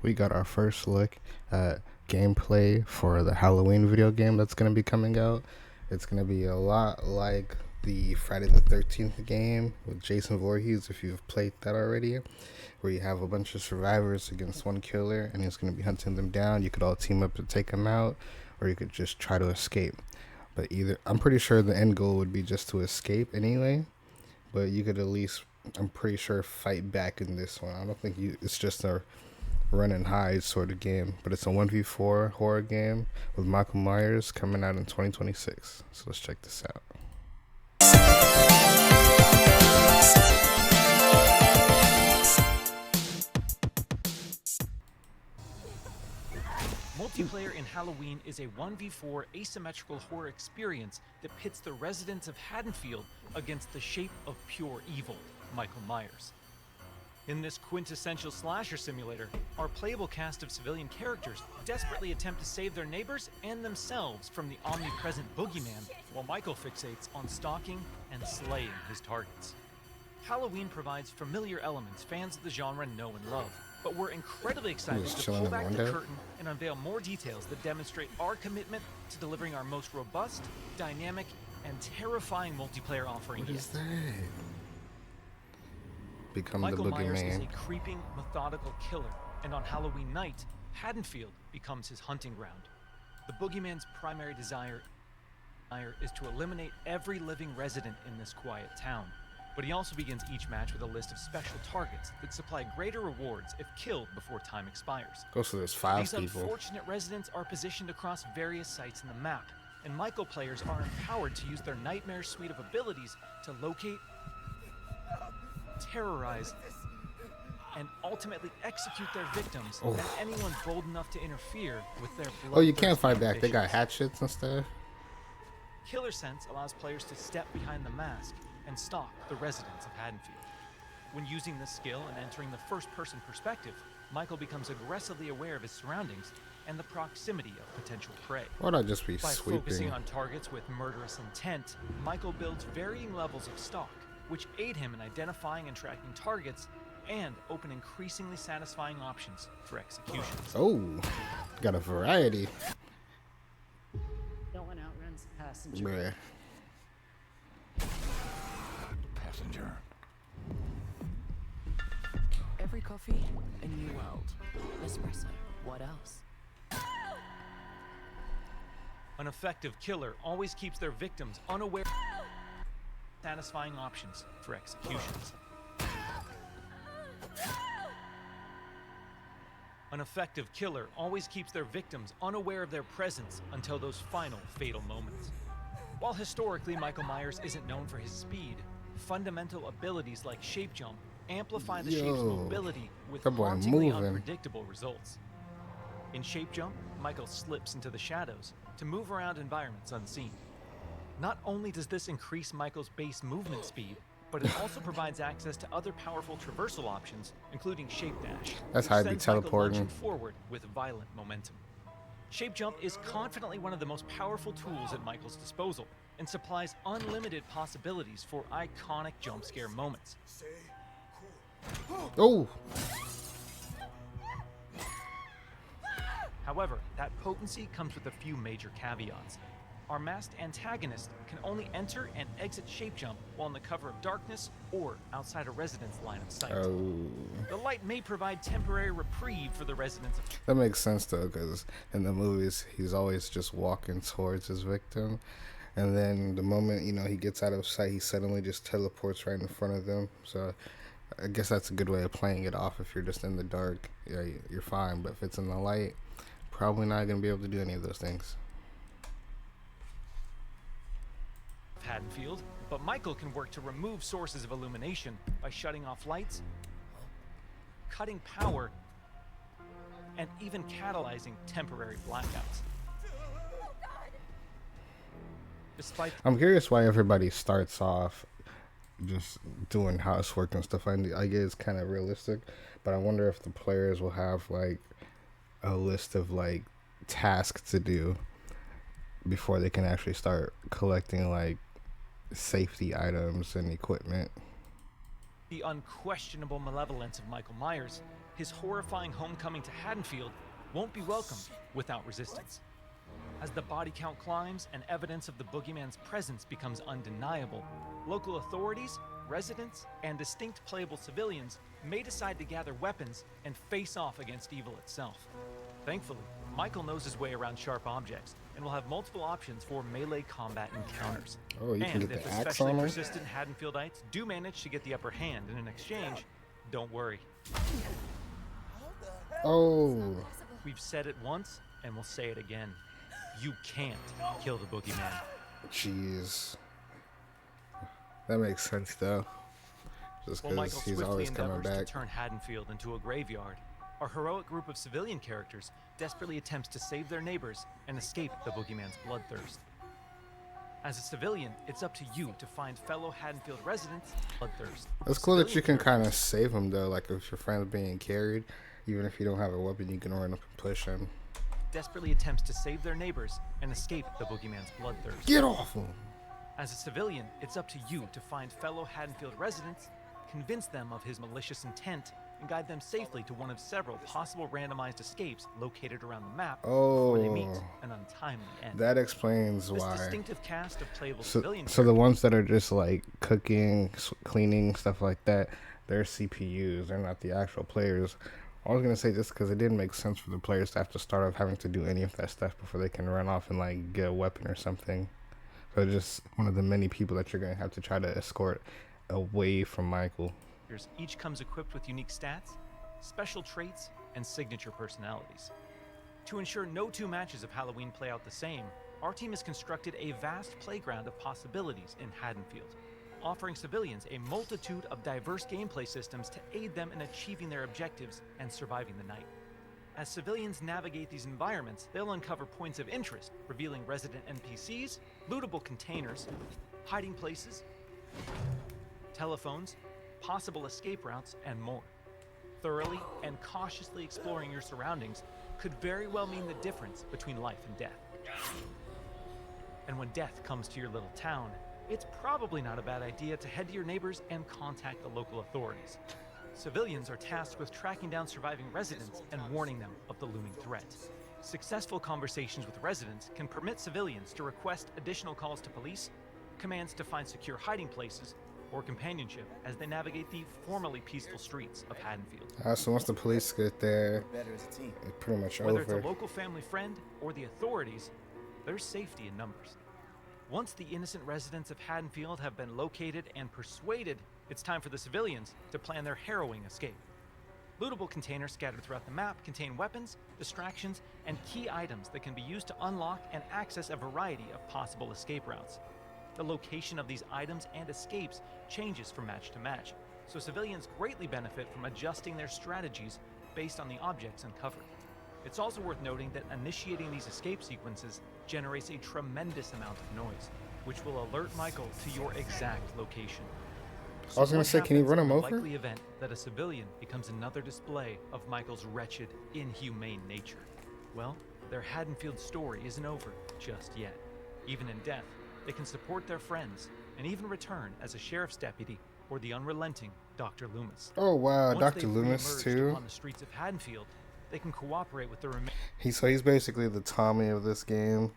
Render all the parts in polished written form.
we got our first look at gameplay for the Halloween video game that's going to be coming out. It's going to be a lot like the Friday the 13th game with Jason Voorhees, if you've played that already, where you have a bunch of survivors against one killer and he's going to be hunting them down. You could all team up to take him out, or you could just try to escape. But either, I'm pretty sure the end goal would be just to escape anyway, but you could at least, I'm pretty sure, fight back in this one. I don't think it's just a run and hide sort of game, but it's a 1v4 horror game with Michael Myers coming out in 2026. So let's check this out. Multiplayer in Halloween is a 1v4 asymmetrical horror experience that pits the residents of Haddonfield against the shape of pure evil, Michael Myers. In this quintessential slasher simulator, our playable cast of civilian characters desperately attempt to save their neighbors and themselves from the omnipresent boogeyman, while Michael fixates on stalking and slaying his targets. Halloween provides familiar elements fans of the genre know and love, but we're incredibly excited to pull back the curtain and unveil more details that demonstrate our commitment to delivering our most robust, dynamic, and terrifying multiplayer offering yet. What is that? Become Michael the Myers is a boogeyman. creeping, methodical killer, and on Halloween night, Haddonfield becomes his hunting ground. The boogeyman's primary desire is to eliminate every living resident in this quiet town. But he also begins each match with a list of special targets that supply greater rewards if killed before time expires. So there's 5 These people. unfortunate residents are positioned across various sites in the map, and Michael players are empowered to use their nightmare suite of abilities to locate, terrorize, and ultimately execute their victims and anyone bold enough to interfere with their blood. Oh, you can't fight back. They got hatchets and stuff. Killer Sense allows players to step behind the mask and stalk the residents of Haddonfield. When using this skill and entering the first-person perspective, Michael becomes aggressively aware of his surroundings and the proximity of potential prey. Why not just be By sweeping? focusing on targets with murderous intent, Michael builds varying levels of stalk, which aid him in identifying and tracking targets and open increasingly satisfying options for executions. Oh, got a variety. No one outruns the passenger. Bruh. Passenger. Every coffee, a new world. Espresso. What else? An effective killer always keeps their victims unaware of satisfying options for executions. An effective killer always keeps their victims unaware of their presence until those final fatal moments. While historically Michael Myers isn't known for his speed, fundamental abilities like shape jump amplify the shape's mobility with that boy hauntingly moving. unpredictable results. In shape jump, Michael slips into the shadows to move around environments unseen. Not only does this increase Michael's base movement speed, but it also provides access to other powerful traversal options, including shape dash. That's which how I'd be sends Michael teleporting. launching forward with violent momentum. Shape jump is confidently one of the most powerful tools at Michael's disposal and supplies unlimited possibilities for iconic jump scare moments. Oh, However, that potency comes with a few major caveats. Our masked antagonist can only enter and exit shape jump while in the cover of darkness or outside a resident's line of sight. The light may provide temporary reprieve for the residents of that makes sense though, because in the movies he's always just walking towards his victim, and then the moment he gets out of sight, he suddenly just teleports right in front of them. So I guess that's a good way of playing it off. If you're just in the dark, yeah, you're fine. But if it's in the light, probably not gonna be able to do any of those things. Haddonfield, but Michael can work to remove sources of illumination by shutting off lights, cutting power, and even catalyzing temporary blackouts. Despite I'm curious why everybody starts off just doing housework and stuff. I get it's kind of realistic, but I wonder if the players will have like a list of like tasks to do before they can actually start collecting like safety items and equipment. the unquestionable malevolence of Michael Myers, his horrifying homecoming to Haddonfield won't be welcomed without resistance. As the body count climbs and evidence of the boogeyman's presence becomes undeniable, local authorities, residents, and distinct playable civilians may decide to gather weapons and face off against evil itself. Thankfully, Michael knows his way around sharp objects and will have multiple options for melee combat encounters. Oh, you can And get if the axe especially on him? persistent Haddonfieldites do manage to get the upper hand in an exchange, don't worry. Oh, We've said it once and we'll say it again. You can't kill the boogeyman. jeez. That makes sense though. Just While Michael because he's swiftly always coming endeavors back. to turn Haddonfield into a graveyard, our heroic group of civilian characters desperately attempts to save their neighbors and escape the boogeyman's bloodthirst. As a civilian, it's up to you to find fellow Haddonfield residents bloodthirst. It's cool that you can Civilian kind of save him though. Like if your friend's being carried, even if you don't have a weapon, you can run up and push him. desperately attempts to save their neighbors and escape the boogeyman's bloodthirst. Get off him! As a civilian, it's up to you to find fellow Haddonfield residents, convince them of his malicious intent, and guide them safely to one of several possible randomized escapes located around the map before they meet Oh, an untimely end. that explains This why. distinctive cast of playable So, civilian so the characters ones that are just like cooking, cleaning, stuff like that, they're CPUs. They're not the actual players. I was gonna say just because it didn't make sense for the players to have to start off having to do any of that stuff before they can run off and like get a weapon or something. So just one of the many people that you're gonna have to try to escort away from Michael. each comes equipped with unique stats, special traits, and signature personalities. To ensure no two matches of Halloween play out the same, our team has constructed a vast playground of possibilities in Haddonfield, offering civilians a multitude of diverse gameplay systems to aid them in achieving their objectives and surviving the night. As civilians navigate these environments, they'll uncover points of interest, revealing resident NPCs, lootable containers, hiding places, telephones, possible escape routes, and more. Thoroughly and cautiously exploring your surroundings could very well mean the difference between life and death. And when death comes to your little town, it's probably not a bad idea to head to your neighbors and contact the local authorities. Civilians are tasked with tracking down surviving residents and warning them of the looming threat. Successful conversations with residents can permit civilians to request additional calls to police, commands to find secure hiding places, or companionship as they navigate the formerly peaceful streets of Haddonfield. So once the police get there, it's pretty much Whether it's over. a local family friend or the authorities, there's safety in numbers. Once the innocent residents of Haddonfield have been located and persuaded, it's time for the civilians to plan their harrowing escape. Lootable containers scattered throughout the map contain weapons, distractions, and key items that can be used to unlock and access a variety of possible escape routes. The location of these items and escapes changes from match to match, so civilians greatly benefit from adjusting their strategies based on the objects uncovered. It's also worth noting that initiating these escape sequences generates a tremendous amount of noise, which will alert Michael to your exact location. I was gonna what say, can you happens run in him the over? likely event that a civilian becomes another display of Michael's wretched, inhumane nature? Well, their Haddonfield story isn't over just yet. Even in death, they can support their friends and even return as a sheriff's deputy or the unrelenting Dr. Loomis. Oh wow, Once Dr. they've Loomis reemerged too. upon the streets of Haddonfield, they can cooperate with the He's basically the Tommy of this game.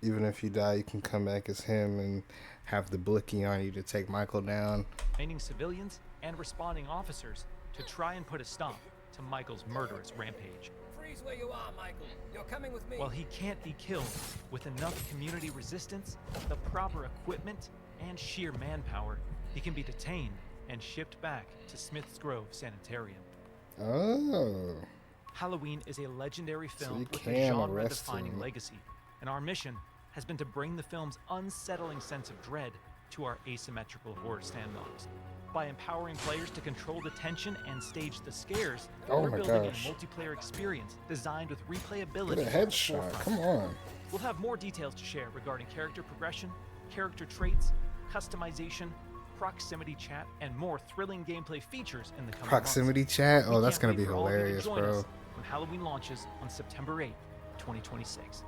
Even if you die, you can come back as him and have the blicky on you to take Michael down. remaining civilians and responding officers to try and put a stop to Michael's murderous rampage. Freeze where you are, Michael. You're coming with me. While he can't be killed, with enough community resistance, the proper equipment, and sheer manpower, he can be detained and shipped back to Smith's Grove Sanitarium. Oh, Halloween is a legendary film you with a can arrest genre-defining him. legacy, and our mission has been to bring the film's unsettling sense of dread to our asymmetrical horror sandbox. By empowering players to control the tension and stage the scares, Oh we're my building gosh. a multiplayer experience designed with replayability get a at the headshot. forefront. Come on. We'll have more details to share regarding character progression, character traits, customization, proximity chat, and more thrilling gameplay features in the coming Proximity chat. months. We Oh, that's can't gonna wait be for all of you to hilarious, join bro. us when Halloween launches on September 8th, 2026.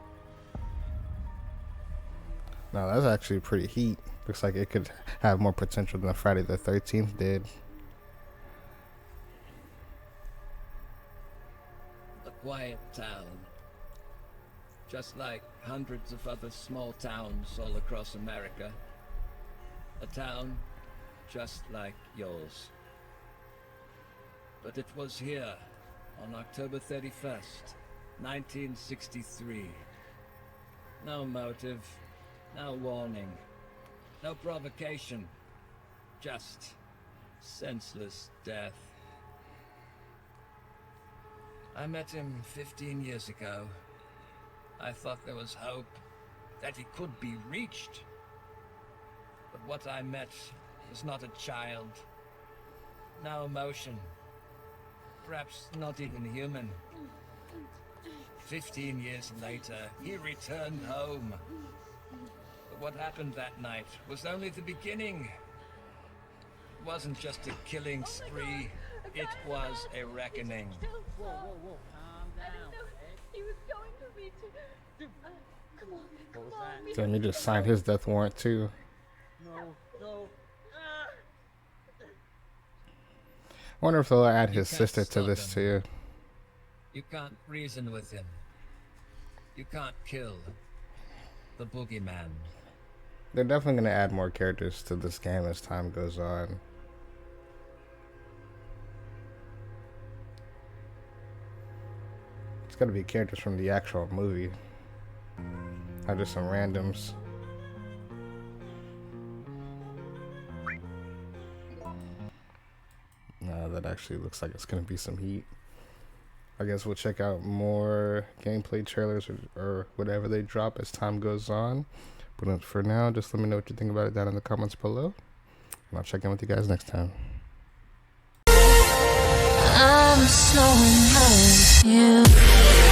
No, that's actually pretty heat. Looks like it could have more potential than Friday the 13th did. quiet town. Just like hundreds of other small towns all across America. A town just like yours. But it was here, on October 31st, 1963. No motive, no warning, no provocation, just senseless death. I met him 15 years ago. I thought there was hope, that he could be reached. But what I met was not a child. No emotion. Perhaps not even human. 15 years later, he returned home. But what happened that night was only the beginning. It wasn't just a killing spree, it was a reckoning. Whoa, calm down. He was going for me to. Come on. Then he just signed his death warrant too. No. I wonder if they'll add his can't sister to stop this him. too. You can't reason with him. You can't kill the boogeyman. They're definitely gonna add more characters to this game as time goes on. It's gotta be characters from the actual movie, not just some randoms. That actually looks like it's gonna be some heat. I guess we'll check out more gameplay trailers or whatever they drop as time goes on. But for now, just let me know what you think about it down in the comments below. And I'll check in with you guys next time. I'm so in love with you.